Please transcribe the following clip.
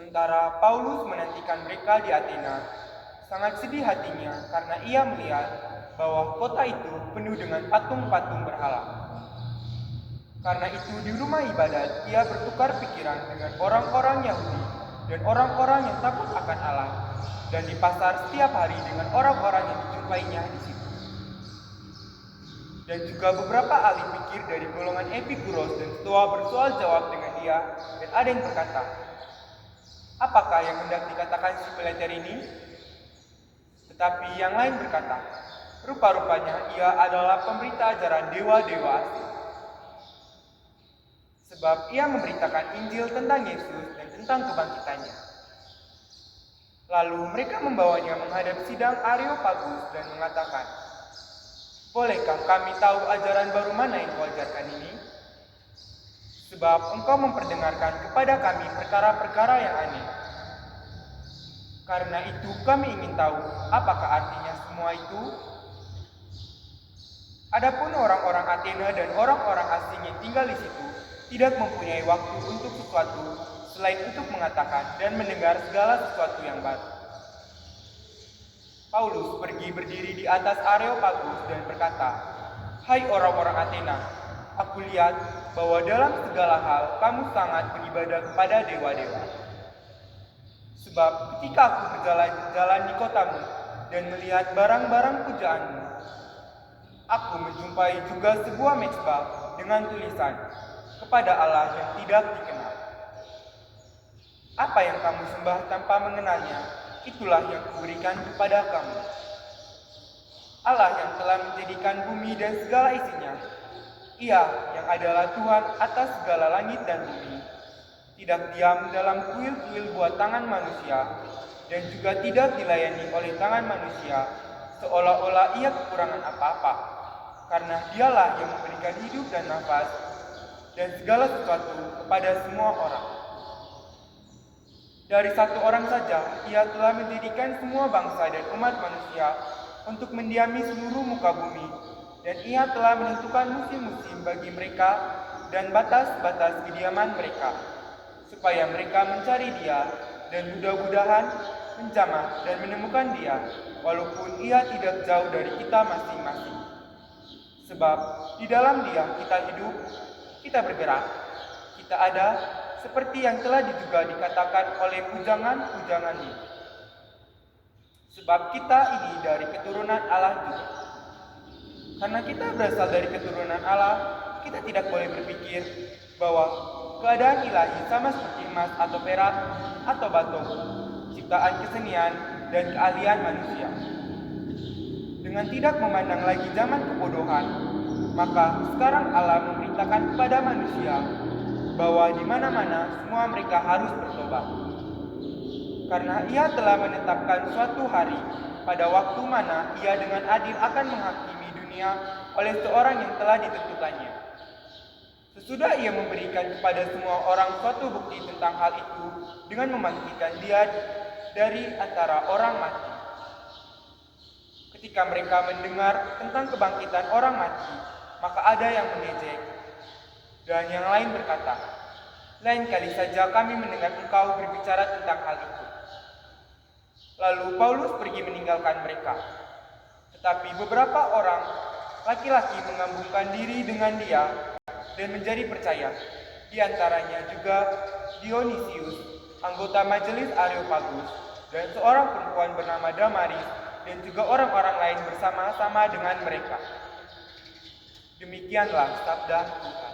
Sementara Paulus menantikan mereka di Athena, sangat sedih hatinya karena ia melihat bahwa kota itu penuh dengan patung-patung berhala. Karena itu di rumah ibadat ia bertukar pikiran dengan orang-orang Yahudi dan orang-orang yang takut akan Allah, dan di pasar setiap hari dengan orang-orang yang dijumpainya di situ. Dan juga beberapa ahli pikir dari golongan Epikuros dan Stoa bersoal jawab dengan dia, dan ada yang berkata, "Apakah yang hendak dikatakan si Peleter ini?" Tetapi yang lain berkata, "Rupa-rupanya ia adalah pemberita ajaran dewa-dewa asing. Sebab ia memberitakan Injil tentang Yesus dan tentang kebangkitannya." Lalu mereka membawanya menghadap sidang Areopagus dan mengatakan, "Bolehkah kami tahu ajaran baru mana yang kau ajarkan ini? Sebab engkau memperdengarkan kepada kami perkara-perkara yang aneh. Karena itu kami ingin tahu apakah artinya semua itu." Adapun orang-orang Athena dan orang-orang asing yang tinggal di situ tidak mempunyai waktu untuk sesuatu selain untuk mengatakan dan mendengar segala sesuatu yang baru. Paulus pergi berdiri di atas Areopagus dan berkata, "Hai orang-orang Athena, aku lihat bahwa dalam segala hal kamu sangat beribadah kepada dewa-dewa. Sebab ketika aku berjalan-jalan di kotamu dan melihat barang-barang pujaanmu, aku menjumpai juga sebuah mezbah dengan tulisan, 'Kepada Allah yang tidak dikenal.' Apa yang kamu sembah tanpa mengenalnya, itulah yang kuberikan kepada kamu. Allah yang telah menjadikan bumi dan segala isinya, Ia yang adalah Tuhan atas segala langit dan bumi, tidak diam dalam kuil-kuil buat tangan manusia, dan juga tidak dilayani oleh tangan manusia, seolah-olah Ia kekurangan apa-apa, karena Dialah yang memberikan hidup dan nafas, dan segala sesuatu kepada semua orang. Dari satu orang saja, Ia telah menjadikan semua bangsa dan umat manusia untuk mendiami seluruh muka bumi, dan Ia telah menentukan musim-musim bagi mereka dan batas-batas kediaman mereka, supaya mereka mencari Dia dan mudah-mudahan menjamah dan menemukan Dia, walaupun Ia tidak jauh dari kita masing-masing. Sebab di dalam Dia kita hidup, kita bergerak, kita ada, seperti yang telah juga dikatakan oleh pujangan-pujangan ini. Sebab kita ini dari keturunan Allah juga. Karena kita berasal dari keturunan Allah, kita tidak boleh berpikir bahwa keadaan ilahi sama seperti emas atau perak atau batu, ciptaan kesenian dan keahlian manusia. Dengan tidak memandang lagi zaman kebodohan, maka sekarang Allah memberitakan kepada manusia bahwa di mana-mana semua mereka harus bertobat. Karena Ia telah menetapkan suatu hari pada waktu mana Ia dengan adil akan menghakimi dunia oleh seorang yang telah ditentukannya. Sesudah Ia memberikan kepada semua orang suatu bukti tentang hal itu dengan membangkitkan Dia dari antara orang mati. Ketika mereka mendengar tentang kebangkitan orang mati, maka ada yang mengejek. Dan yang lain berkata, "Lain kali saja kami mendengar engkau berbicara tentang hal itu." Lalu Paulus pergi meninggalkan mereka. Tetapi beberapa orang laki-laki mengambungkan diri dengan dia dan menjadi percaya. Di antaranya juga Dionysius, anggota majelis Areopagus, dan seorang perempuan bernama Damaris, dan juga orang-orang lain bersama-sama dengan mereka. Demikianlah sabda Tuhan.